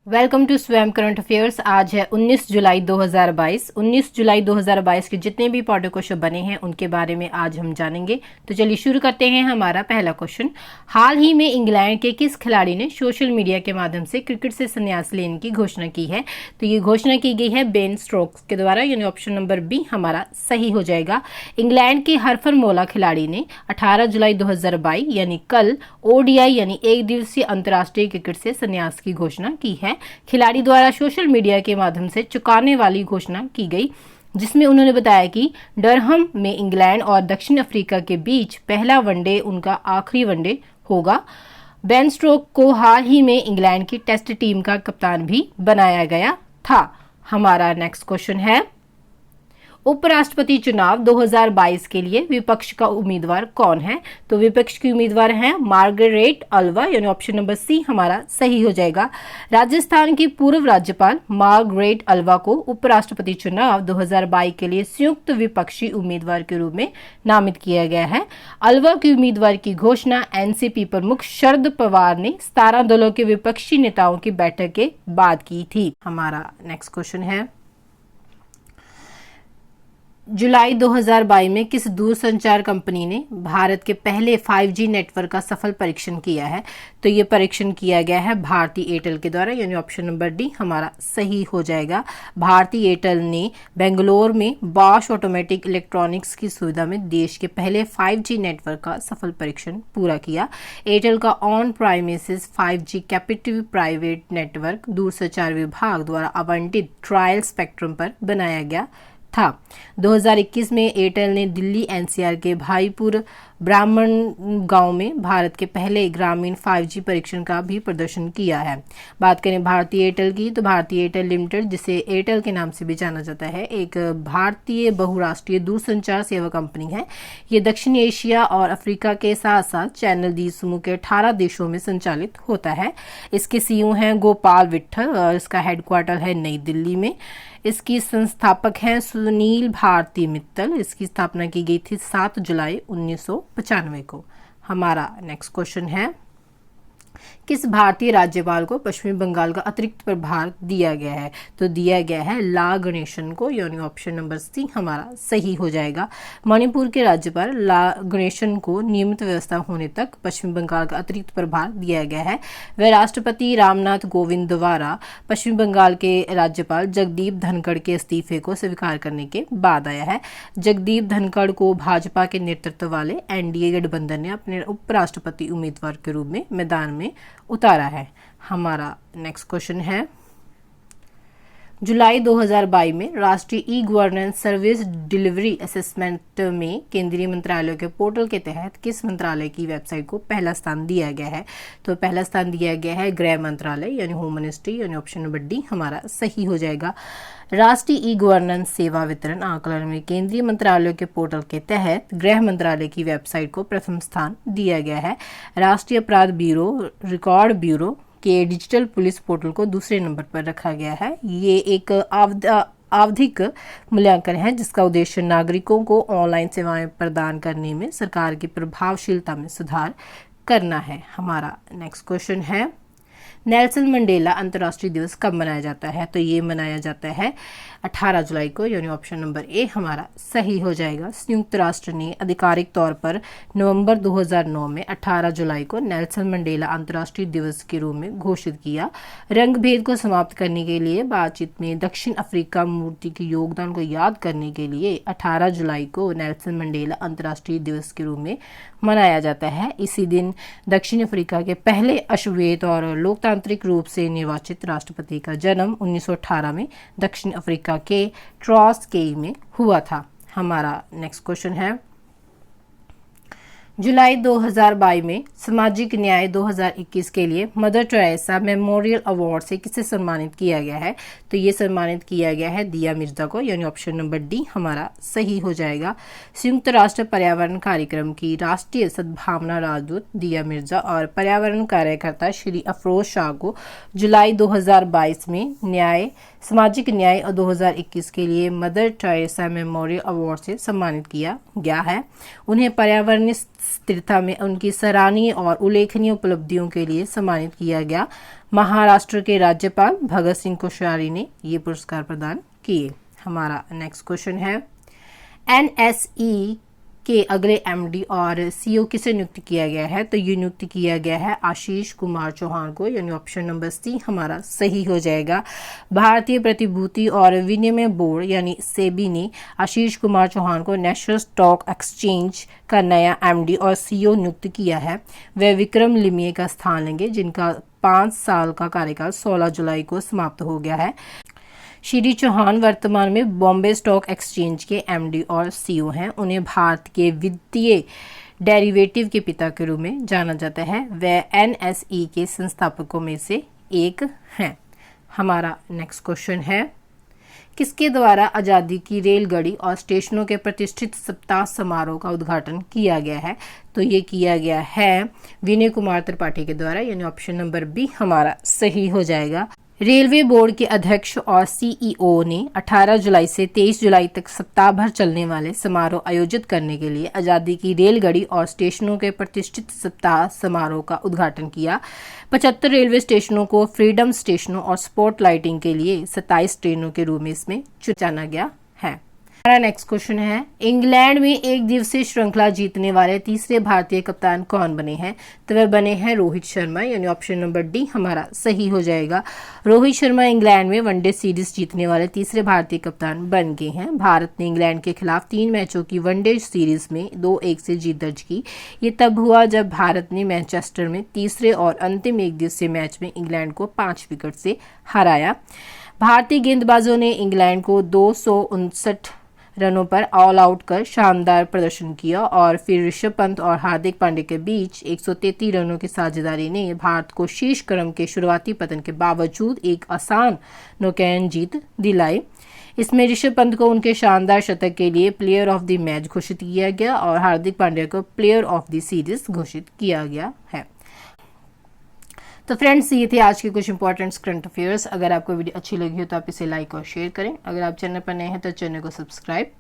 Welcome to स्वयं current affairs. आज है 19 जुलाई 2022। 19 जुलाई 2022 के जितने भी पाठ्य क्वेश्चन बने हैं उनके बारे में आज हम जानेंगे। तो चलिए शुरू करते हैं। हमारा पहला क्वेश्चन, हाल ही में इंग्लैंड के किस खिलाड़ी ने सोशल मीडिया के माध्यम से क्रिकेट से संन्यास लेने की घोषणा की है? तो ये घोषणा की गई है बेन स्टोक्स के द्वारा, यानी ऑप्शन नंबर बी हमारा सही हो जाएगा। इंग्लैंड के हरफनमौला खिलाड़ी ने 18 जुलाई 2022 यानी कल ओडीआई यानी एक दिवसीय अंतर्राष्ट्रीय क्रिकेट से संन्यास की घोषणा की है। खिलाड़ी द्वारा सोशल मीडिया के माध्यम से चौंकाने वाली घोषणा की गई, जिसमें उन्होंने बताया कि डरहम में इंग्लैंड और दक्षिण अफ्रीका के बीच पहला वनडे उनका आखिरी वनडे होगा। बेन स्टोक्स को हाल ही में इंग्लैंड की टेस्ट टीम का कप्तान भी बनाया गया था। हमारा नेक्स्ट क्वेश्चन है, उपराष्ट्रपति चुनाव 2022 के लिए विपक्ष का उम्मीदवार कौन है? तो विपक्ष की उम्मीदवार हैं मार्गरेट अल्वा, यानी ऑप्शन नंबर सी हमारा सही हो जाएगा। राजस्थान की पूर्व राज्यपाल मार्गरेट अल्वा को उपराष्ट्रपति चुनाव 2022 के लिए संयुक्त विपक्षी उम्मीदवार के रूप में नामित किया गया है। अल्वा की उम्मीदवार की घोषणा एनसीपी प्रमुख शरद पवार ने 17 दलों के विपक्षी नेताओं की बैठक के बाद की थी। हमारा नेक्स्ट क्वेश्चन है, जुलाई 2022 में किस दूरसंचार कंपनी ने भारत के पहले 5G नेटवर्क का सफल परीक्षण किया है? तो ये परीक्षण किया गया है भारती एयरटेल के द्वारा, यानी ऑप्शन नंबर डी हमारा सही हो जाएगा। भारती एयरटेल ने बेंगलोर में बॉश ऑटोमेटिक इलेक्ट्रॉनिक्स की सुविधा में देश के पहले 5G नेटवर्क का सफल परीक्षण पूरा किया। एयरटेल का on प्राइमिसेस 5G captive private network दूरसंचार विभाग द्वारा आवंटित ट्रायल स्पेक्ट्रम पर बनाया गया था। 2021 में एयरटेल ने दिल्ली एनसीआर के भाईपुर ब्राह्मण गांव में भारत के पहले ग्रामीण 5G परीक्षण का भी प्रदर्शन किया है। बात करें भारतीय एयरटेल की, तो भारतीय एयरटेल लिमिटेड, जिसे एयरटेल के नाम से भी जाना जाता है, एक भारतीय बहुराष्ट्रीय दूरसंचार सेवा कंपनी है। ये दक्षिण एशिया और अफ्रीका के साथ साथ चैनल द्वीप समूह के 18 देशों में संचालित होता है। इसके सीईओ हैं गोपाल विट्ठल और इसका हेडक्वार्टर है नई दिल्ली में। इसकी संस्थापक हैं सुनील भारती मित्तल। इसकी स्थापना की गई थी 7 जुलाई 1995 को। हमारा नेक्स्ट क्वेश्चन है, किस भारतीय राज्यपाल को पश्चिमी बंगाल का अतिरिक्त प्रभार दिया गया है? तो दिया गया है ला गणेशन को, यानी ऑप्शन नंबर सी हमारा सही हो जाएगा। मणिपुर के राज्यपाल ला गणेशन को नियमित व्यवस्था होने तक पश्चिमी बंगाल का अतिरिक्त प्रभार दिया गया है। वह राष्ट्रपति रामनाथ कोविंद द्वारा पश्चिम बंगाल के राज्यपाल जगदीप धनखड़ के इस्तीफे को स्वीकार करने के बाद आया है। जगदीप धनखड़ को भाजपा के नेतृत्व वाले एनडीए गठबंधन ने अपने उपराष्ट्रपति उम्मीदवार के रूप में मैदान में उतारा है। हमारा नेक्स्ट क्वेश्चन है, जुलाई 2022 में राष्ट्रीय e governance service delivery assessment में केंद्रीय मंत्रालयों के पोर्टल के तहत किस मंत्रालय की वेबसाइट को पहला स्थान दिया गया है? तो पहला स्थान दिया गया है गृह मंत्रालय, यानी होम मिनिस्ट्री, यानी ऑप्शन नंबर डी हमारा सही हो जाएगा। राष्ट्रीय ई गवर्नेंस सेवा वितरण आकलन में केंद्रीय मंत्रालयों के पोर्टल के तहत गृह मंत्रालय की वेबसाइट को प्रथम स्थान दिया गया है। राष्ट्रीय अपराध ब्यूरो, रिकॉर्ड ब्यूरो के डिजिटल पुलिस पोर्टल को दूसरे नंबर पर रखा गया है। ये एक आवधिक मूल्यांकन है जिसका उद्देश्य नागरिकों को ऑनलाइन सेवाएं प्रदान करने में सरकार की प्रभावशीलता में सुधार करना है। हमारा नेक्स्ट क्वेश्चन है, नेल्सन मंडेला अंतर्राष्ट्रीय दिवस कब मनाया जाता है? तो ये मनाया जाता है 18 जुलाई को, यानी ऑप्शन नंबर ए हमारा सही हो जाएगा। संयुक्त राष्ट्र ने आधिकारिक तौर पर नवंबर 2009 में 18 जुलाई को नेल्सन मंडेला अंतर्राष्ट्रीय दिवस के रूप में घोषित किया। रंग भेद को समाप्त करने के लिए बातचीत में दक्षिण अफ्रीका मूर्ति के योगदान को याद करने के लिए 18 जुलाई को नेल्सन मंडेला अंतर्राष्ट्रीय दिवस के रूप में मनाया जाता है। इसी दिन दक्षिण अफ्रीका के पहले अश्वेत और लोकतांत्रिक रूप से निर्वाचित राष्ट्रपति का जन्म 1918 में दक्षिण अफ्रीका के ट्रांसकेई में हुआ था। हमारा नेक्स्ट क्वेश्चन है, जुलाई 2022 में सामाजिक न्याय 2021 के लिए मदर टेरेसा मेमोरियल अवार्ड से किसे सम्मानित किया गया है? तो ये सम्मानित किया गया है दिया मिर्जा को, यानी ऑप्शन नंबर डी हमारा सही हो जाएगा। संयुक्त राष्ट्र पर्यावरण कार्यक्रम की राष्ट्रीय सद्भावना राजदूत दिया मिर्जा और पर्यावरण कार्यकर्ता श्री अफरोज शाह को जुलाई 2022 में सामाजिक न्याय 2021 के लिए मदर टेरेसा मेमोरियल अवार्ड से सम्मानित किया गया है। उन्हें पर्यावरण स्थिरता में उनकी सराहनीय और उल्लेखनीय उपलब्धियों के लिए सम्मानित किया गया। महाराष्ट्र के राज्यपाल भगत सिंह कोश्यारी ने ये पुरस्कार प्रदान किए। हमारा नेक्स्ट क्वेश्चन है, एनएसई के अगले एमडी और सीईओ किसे नियुक्त किया गया है? तो ये नियुक्त किया गया है आशीष कुमार चौहान को, यानी ऑप्शन नंबर सी हमारा सही हो जाएगा। भारतीय प्रतिभूति और विनिमय बोर्ड यानी सेबी ने आशीष कुमार चौहान को नेशनल स्टॉक एक्सचेंज का नया एमडी और सीईओ नियुक्त किया है। वे विक्रम लिमये का स्थान लेंगे, जिनका 5 साल का कार्यकाल 16 जुलाई को समाप्त हो गया है। श्री चौहान वर्तमान में बॉम्बे स्टॉक एक्सचेंज के एमडी और सीईओ हैं। उन्हें भारत के वित्तीय डेरिवेटिव के पिता के रूप में जाना जाता है। वे एनएसई के संस्थापकों में से एक हैं। हमारा नेक्स्ट क्वेश्चन है, किसके द्वारा आज़ादी की रेलगाड़ी और स्टेशनों के प्रतिष्ठित सप्ताह समारोह का उद्घाटन किया गया है? तो ये किया गया है विनय कुमार त्रिपाठी के द्वारा, यानी ऑप्शन नंबर बी हमारा सही हो जाएगा। रेलवे बोर्ड के अध्यक्ष और सीईओ ने 18 जुलाई से 23 जुलाई तक सप्ताह भर चलने वाले समारोह आयोजित करने के लिए आज़ादी की रेलगाड़ी और स्टेशनों के प्रतिष्ठित सप्ताह समारोह का उद्घाटन किया। 75 रेलवे स्टेशनों को फ्रीडम स्टेशनों और स्पॉट लाइटिंग के लिए 27 ट्रेनों के रूप में इसमें चुना गया है। हमारा नेक्स्ट क्वेश्चन है, इंग्लैंड में एक दिवसीय श्रृंखला जीतने वाले तीसरे भारतीय कप्तान कौन बने हैं? तो वह बने हैं रोहित शर्मा, यानी ऑप्शन नंबर डी हमारा सही हो जाएगा। रोहित शर्मा इंग्लैंड में वनडे सीरीज जीतने वाले तीसरे भारतीय कप्तान बन गए हैं। भारत ने इंग्लैंड के खिलाफ 3 मैचों की वनडे सीरीज में 2-1 से जीत दर्ज की। ये तब हुआ जब भारत ने मैनचेस्टर में तीसरे और अंतिम एक दिवसीय मैच में इंग्लैंड को 5 विकेट से हराया। भारतीय गेंदबाजों ने इंग्लैंड को 259 रनों पर ऑल आउट कर शानदार प्रदर्शन किया और फिर ऋषभ पंत और हार्दिक पांड्या के बीच 133 रनों की साझेदारी ने भारत को शीर्ष क्रम के शुरुआती पतन के बावजूद एक आसान नौकायन जीत दिलाई। इसमें ऋषभ पंत को उनके शानदार शतक के लिए प्लेयर ऑफ द मैच घोषित किया गया और हार्दिक पांड्या को प्लेयर ऑफ द सीरीज घोषित किया गया है। तो फ्रेंड्स, ये थे आज के कुछ इंपॉर्टेंट करंट अफेयर्स। अगर आपको वीडियो अच्छी लगी हो तो आप इसे लाइक और शेयर करें। अगर आप चैनल पर नए हैं तो चैनल को सब्सक्राइब